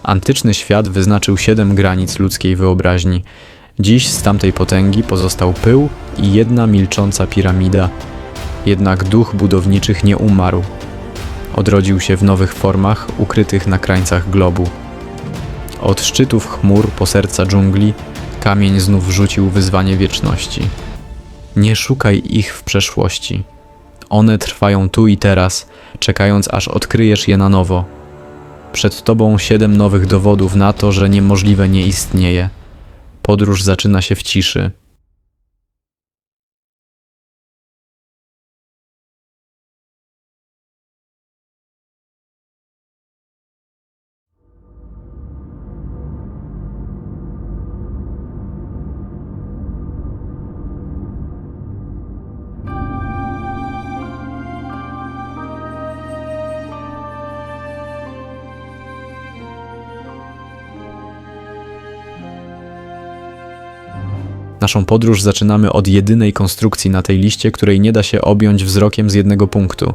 Antyczny świat wyznaczył 7 granic ludzkiej wyobraźni. Dziś z tamtej potęgi pozostał pył i jedna milcząca piramida. Jednak duch budowniczych nie umarł. Odrodził się w nowych formach, ukrytych na krańcach globu. Od szczytów chmur po serca dżungli kamień znów rzucił wyzwanie wieczności. Nie szukaj ich w przeszłości. One trwają tu i teraz, czekając aż odkryjesz je na nowo. Przed tobą 7 nowych dowodów na to, że niemożliwe nie istnieje. Podróż zaczyna się w ciszy. Naszą podróż zaczynamy od jedynej konstrukcji na tej liście, której nie da się objąć wzrokiem z jednego punktu.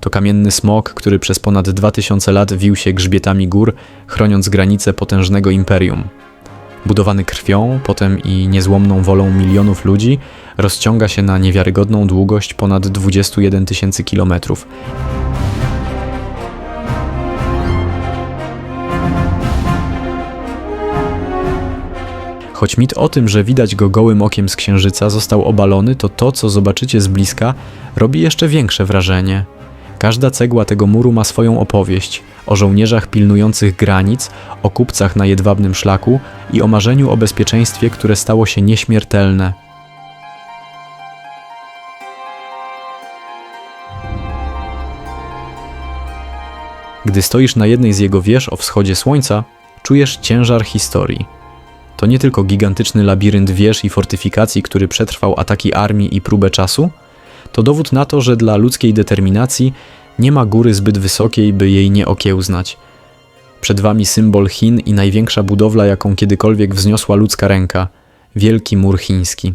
To kamienny smok, który przez ponad 2000 lat wił się grzbietami gór, chroniąc granice potężnego imperium. Budowany krwią, potem i niezłomną wolą milionów ludzi, rozciąga się na niewiarygodną długość ponad 21 000 kilometrów. Choć mit o tym, że widać go gołym okiem z Księżyca, został obalony, to to, co zobaczycie z bliska, robi jeszcze większe wrażenie. Każda cegła tego muru ma swoją opowieść o żołnierzach pilnujących granic, o kupcach na jedwabnym szlaku i o marzeniu o bezpieczeństwie, które stało się nieśmiertelne. Gdy stoisz na jednej z jego wież o wschodzie słońca, czujesz ciężar historii. To nie tylko gigantyczny labirynt wież i fortyfikacji, który przetrwał ataki armii i próbę czasu, to dowód na to, że dla ludzkiej determinacji nie ma góry zbyt wysokiej, by jej nie okiełznać. Przed wami symbol Chin i największa budowla, jaką kiedykolwiek wzniosła ludzka ręka – Wielki Mur Chiński.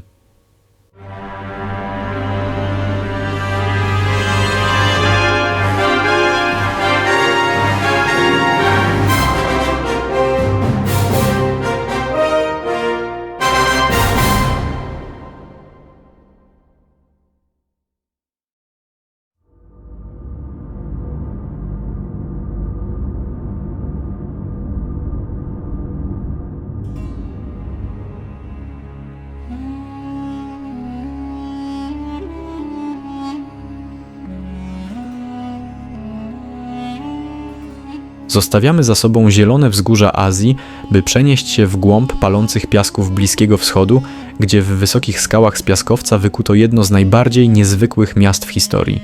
Zostawiamy za sobą zielone wzgórza Azji, by przenieść się w głąb palących piasków Bliskiego Wschodu, gdzie w wysokich skałach z piaskowca wykuto jedno z najbardziej niezwykłych miast w historii.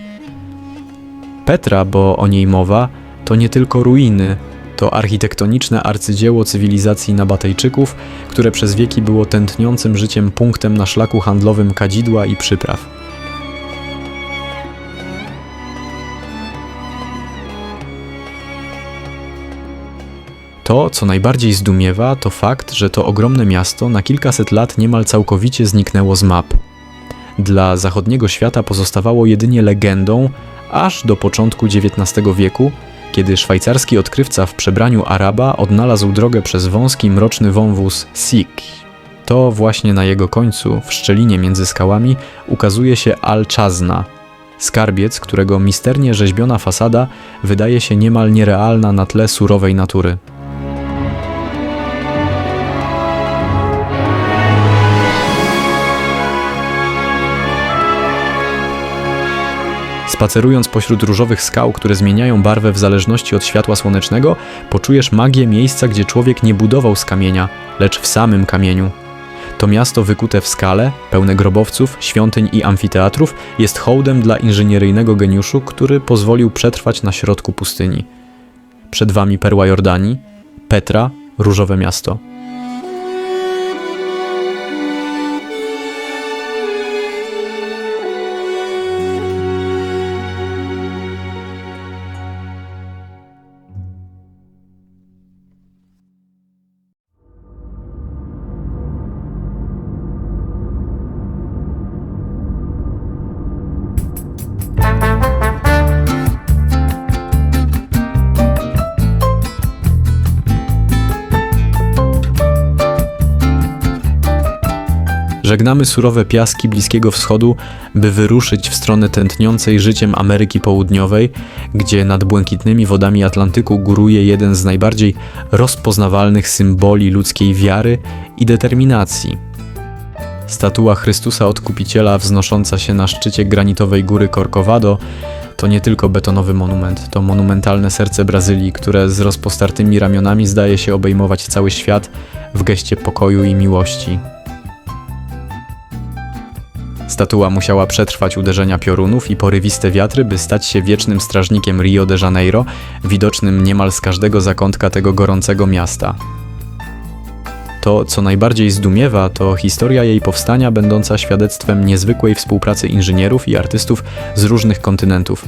Petra, bo o niej mowa, to nie tylko ruiny, to architektoniczne arcydzieło cywilizacji Nabatejczyków, które przez wieki było tętniącym życiem punktem na szlaku handlowym kadzidła i przypraw. To, co najbardziej zdumiewa, to fakt, że to ogromne miasto na kilkaset lat niemal całkowicie zniknęło z map. Dla zachodniego świata pozostawało jedynie legendą, aż do początku XIX wieku, kiedy szwajcarski odkrywca w przebraniu Araba odnalazł drogę przez wąski, mroczny wąwóz Sikh. To właśnie na jego końcu, w szczelinie między skałami, ukazuje się Al-Chazna, skarbiec, którego misternie rzeźbiona fasada wydaje się niemal nierealna na tle surowej natury. Spacerując pośród różowych skał, które zmieniają barwę w zależności od światła słonecznego, poczujesz magię miejsca, gdzie człowiek nie budował z kamienia, lecz w samym kamieniu. To miasto wykute w skale, pełne grobowców, świątyń i amfiteatrów, jest hołdem dla inżynieryjnego geniuszu, który pozwolił przetrwać na środku pustyni. Przed wami perła Jordanii, Petra, różowe miasto. Żegnamy surowe piaski Bliskiego Wschodu, by wyruszyć w stronę tętniącej życiem Ameryki Południowej, gdzie nad błękitnymi wodami Atlantyku góruje jeden z najbardziej rozpoznawalnych symboli ludzkiej wiary i determinacji. Statua Chrystusa Odkupiciela wznosząca się na szczycie granitowej góry Corcovado to nie tylko betonowy monument, to monumentalne serce Brazylii, które z rozpostartymi ramionami zdaje się obejmować cały świat w geście pokoju i miłości. Statua musiała przetrwać uderzenia piorunów i porywiste wiatry, by stać się wiecznym strażnikiem Rio de Janeiro, widocznym niemal z każdego zakątka tego gorącego miasta. To, co najbardziej zdumiewa, to historia jej powstania będąca świadectwem niezwykłej współpracy inżynierów i artystów z różnych kontynentów.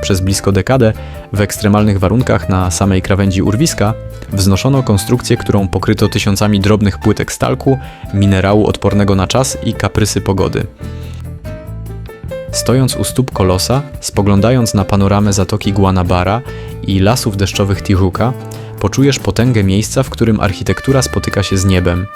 Przez blisko dekadę, w ekstremalnych warunkach na samej krawędzi urwiska, wznoszono konstrukcję, którą pokryto tysiącami drobnych płytek stalku, minerału odpornego na czas i kaprysy pogody. Stojąc u stóp kolosa, spoglądając na panoramę Zatoki Guanabara i lasów deszczowych Tijuca, poczujesz potęgę miejsca, w którym architektura spotyka się z niebem.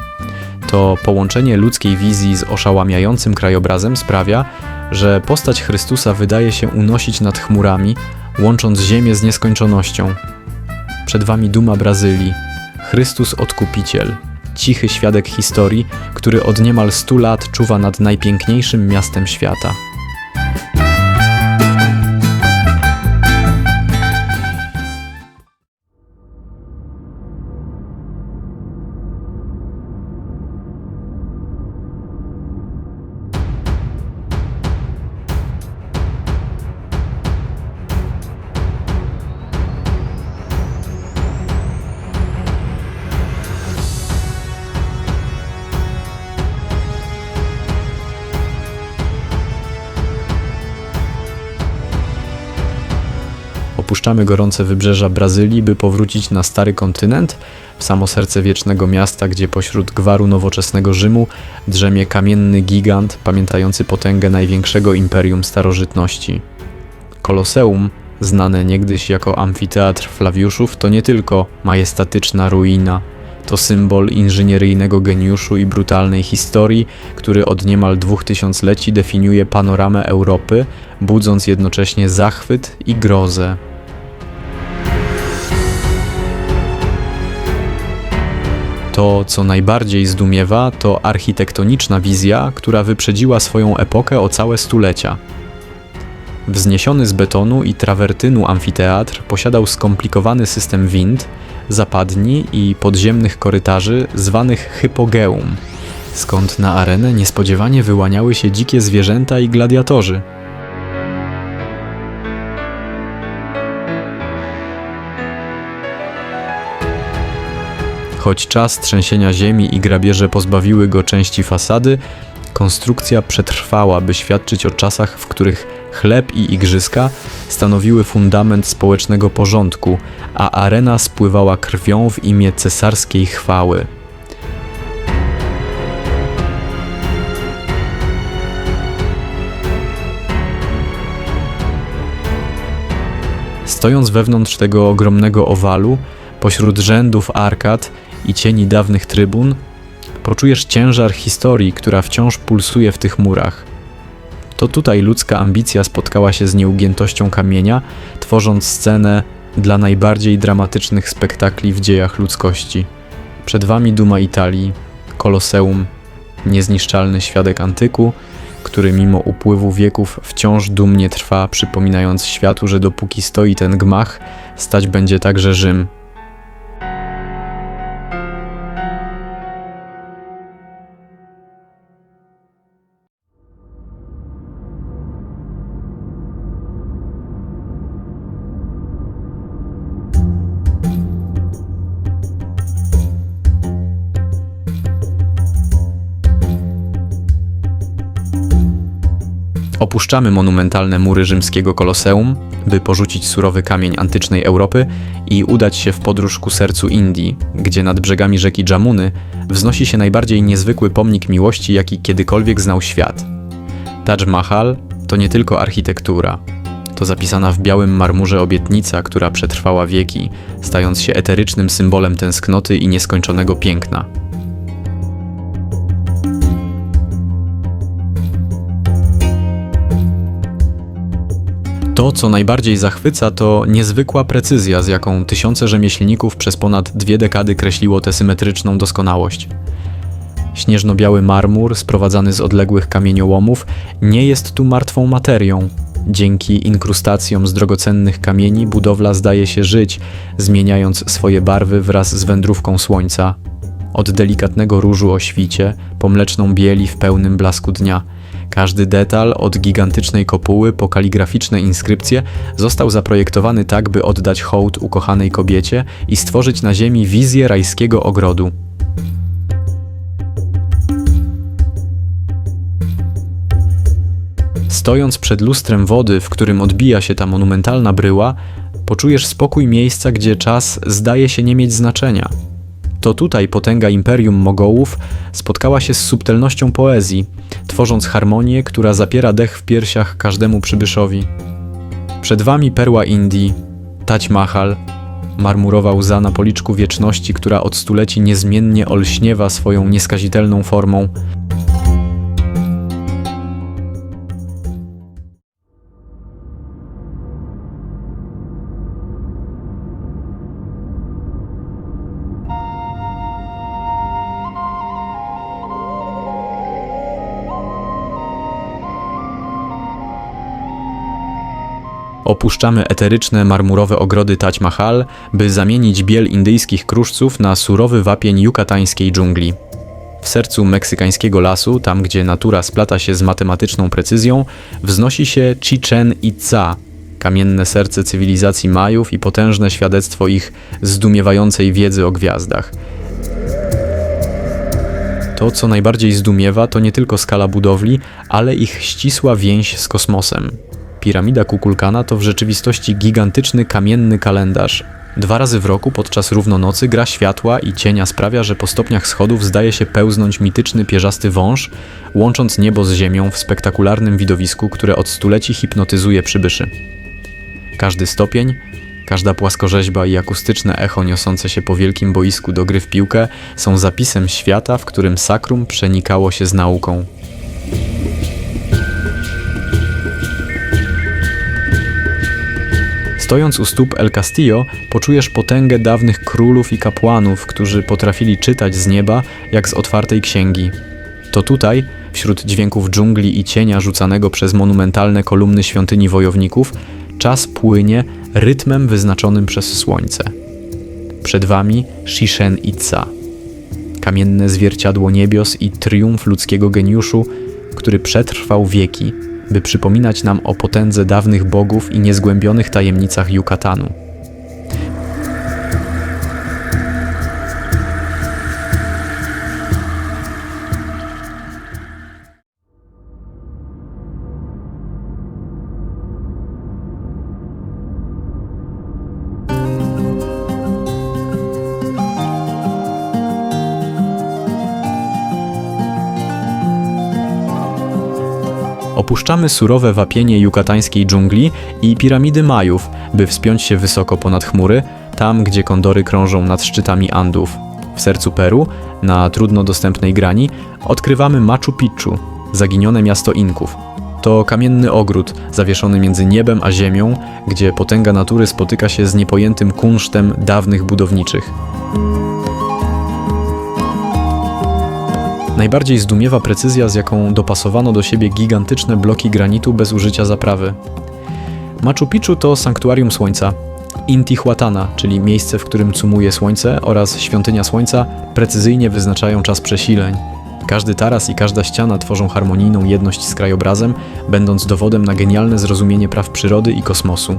To połączenie ludzkiej wizji z oszałamiającym krajobrazem sprawia, że postać Chrystusa wydaje się unosić nad chmurami, łącząc ziemię z nieskończonością. Przed wami duma Brazylii, Chrystus Odkupiciel, cichy świadek historii, który od niemal 100 lat czuwa nad najpiękniejszym miastem świata. Opuszczamy gorące wybrzeża Brazylii, by powrócić na stary kontynent, w samo serce wiecznego miasta, gdzie pośród gwaru nowoczesnego Rzymu drzemie kamienny gigant pamiętający potęgę największego imperium starożytności. Koloseum, znane niegdyś jako amfiteatr Flawiuszów, to nie tylko majestatyczna ruina, to symbol inżynieryjnego geniuszu i brutalnej historii, który od niemal 2000-leci definiuje panoramę Europy, budząc jednocześnie zachwyt i grozę. To, co najbardziej zdumiewa, to architektoniczna wizja, która wyprzedziła swoją epokę o całe stulecia. Wzniesiony z betonu i trawertynu amfiteatr posiadał skomplikowany system wind, zapadni i podziemnych korytarzy zwanych hypogeum, skąd na arenę niespodziewanie wyłaniały się dzikie zwierzęta i gladiatorzy. Choć czas trzęsienia ziemi i grabieże pozbawiły go części fasady, konstrukcja przetrwała, by świadczyć o czasach, w których chleb i igrzyska stanowiły fundament społecznego porządku, a arena spływała krwią w imię cesarskiej chwały. Stojąc wewnątrz tego ogromnego owalu, pośród rzędów arkad i cieni dawnych trybun, poczujesz ciężar historii, która wciąż pulsuje w tych murach. To tutaj ludzka ambicja spotkała się z nieugiętością kamienia, tworząc scenę dla najbardziej dramatycznych spektakli w dziejach ludzkości. Przed wami duma Italii, Koloseum, niezniszczalny świadek antyku, który mimo upływu wieków wciąż dumnie trwa, przypominając światu, że dopóki stoi ten gmach, stać będzie także Rzym. Opuszczamy monumentalne mury rzymskiego Koloseum, by porzucić surowy kamień antycznej Europy i udać się w podróż ku sercu Indii, gdzie nad brzegami rzeki Dżamuny wznosi się najbardziej niezwykły pomnik miłości, jaki kiedykolwiek znał świat. Taj Mahal to nie tylko architektura. To zapisana w białym marmurze obietnica, która przetrwała wieki, stając się eterycznym symbolem tęsknoty i nieskończonego piękna. To, co najbardziej zachwyca, to niezwykła precyzja, z jaką tysiące rzemieślników przez ponad 2 dekady kreśliło tę symetryczną doskonałość. Śnieżno-biały marmur, sprowadzany z odległych kamieniołomów, nie jest tu martwą materią. Dzięki inkrustacjom z drogocennych kamieni budowla zdaje się żyć, zmieniając swoje barwy wraz z wędrówką słońca. Od delikatnego różu o świcie, po mleczną bieli w pełnym blasku dnia. Każdy detal, od gigantycznej kopuły po kaligraficzne inskrypcje, został zaprojektowany tak, by oddać hołd ukochanej kobiecie i stworzyć na ziemi wizję rajskiego ogrodu. Stojąc przed lustrem wody, w którym odbija się ta monumentalna bryła, poczujesz spokój miejsca, gdzie czas zdaje się nie mieć znaczenia. To tutaj potęga Imperium Mogołów spotkała się z subtelnością poezji, tworząc harmonię, która zapiera dech w piersiach każdemu przybyszowi. Przed wami perła Indii, Taj Mahal, marmurowa łza na policzku wieczności, która od stuleci niezmiennie olśniewa swoją nieskazitelną formą. Opuszczamy eteryczne marmurowe ogrody Taj Mahal, by zamienić biel indyjskich kruszców na surowy wapień jukatańskiej dżungli. W sercu meksykańskiego lasu, tam gdzie natura splata się z matematyczną precyzją, wznosi się Chichen Itza, kamienne serce cywilizacji Majów i potężne świadectwo ich zdumiewającej wiedzy o gwiazdach. To, co najbardziej zdumiewa, to nie tylko skala budowli, ale ich ścisła więź z kosmosem. Piramida Kukulkana to w rzeczywistości gigantyczny kamienny kalendarz. 2 razy w roku podczas równonocy gra światła i cienia sprawia, że po stopniach schodów zdaje się pełznąć mityczny pierzasty wąż, łącząc niebo z ziemią w spektakularnym widowisku, które od stuleci hipnotyzuje przybyszy. Każdy stopień, każda płaskorzeźba i akustyczne echo niosące się po wielkim boisku do gry w piłkę są zapisem świata, w którym sakrum przenikało się z nauką. Stojąc u stóp El Castillo, poczujesz potęgę dawnych królów i kapłanów, którzy potrafili czytać z nieba jak z otwartej księgi. To tutaj, wśród dźwięków dżungli i cienia rzucanego przez monumentalne kolumny świątyni wojowników, czas płynie rytmem wyznaczonym przez słońce. Przed wami Chichen Itza, kamienne zwierciadło niebios i triumf ludzkiego geniuszu, który przetrwał wieki, by przypominać nam o potędze dawnych bogów i niezgłębionych tajemnicach Yucatanu. Opuszczamy surowe wapienie jukatańskiej dżungli i piramidy Majów, by wspiąć się wysoko ponad chmury, tam gdzie kondory krążą nad szczytami Andów. W sercu Peru, na trudno dostępnej grani, odkrywamy Machu Picchu, zaginione miasto Inków. To kamienny ogród zawieszony między niebem a ziemią, gdzie potęga natury spotyka się z niepojętym kunsztem dawnych budowniczych. Najbardziej zdumiewa precyzja, z jaką dopasowano do siebie gigantyczne bloki granitu bez użycia zaprawy. Machu Picchu to sanktuarium słońca. Intihuatana, czyli miejsce, w którym cumuje słońce, oraz świątynia słońca precyzyjnie wyznaczają czas przesileń. Każdy taras i każda ściana tworzą harmonijną jedność z krajobrazem, będąc dowodem na genialne zrozumienie praw przyrody i kosmosu.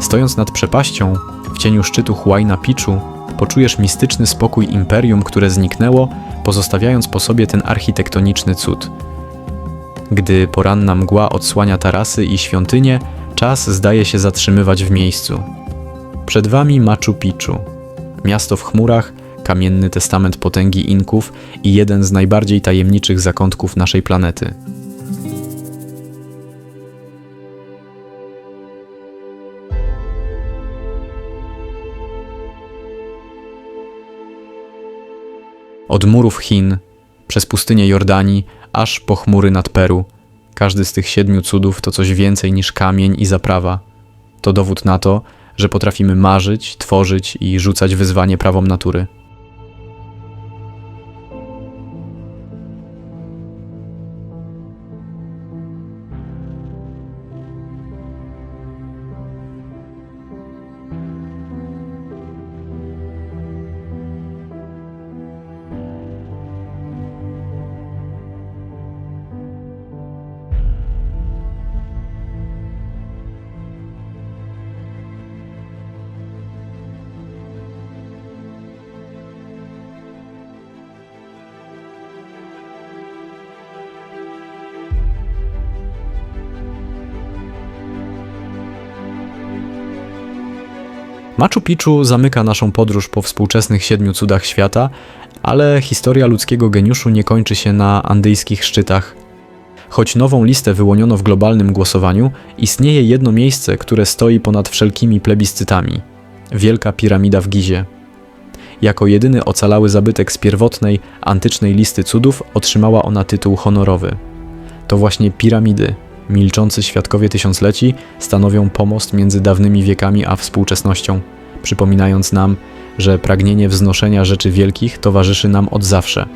Stojąc nad przepaścią, w cieniu szczytu Huayna Picchu, poczujesz mistyczny spokój imperium, które zniknęło, pozostawiając po sobie ten architektoniczny cud. Gdy poranna mgła odsłania tarasy i świątynie, czas zdaje się zatrzymywać w miejscu. Przed wami Machu Picchu, miasto w chmurach, kamienny testament potęgi Inków i jeden z najbardziej tajemniczych zakątków naszej planety. Od murów Chin, przez pustynię Jordanii, aż po chmury nad Peru. Każdy z tych 7 cudów to coś więcej niż kamień i zaprawa. To dowód na to, że potrafimy marzyć, tworzyć i rzucać wyzwanie prawom natury. Machu Picchu zamyka naszą podróż po współczesnych 7 cudach świata, ale historia ludzkiego geniuszu nie kończy się na andyjskich szczytach. Choć nową listę wyłoniono w globalnym głosowaniu, istnieje jedno miejsce, które stoi ponad wszelkimi plebiscytami – Wielka Piramida w Gizie. Jako jedyny ocalały zabytek z pierwotnej, antycznej listy cudów otrzymała ona tytuł honorowy. To właśnie piramidy, milczący świadkowie tysiącleci, stanowią pomost między dawnymi wiekami a współczesnością, przypominając nam, że pragnienie wznoszenia rzeczy wielkich towarzyszy nam od zawsze.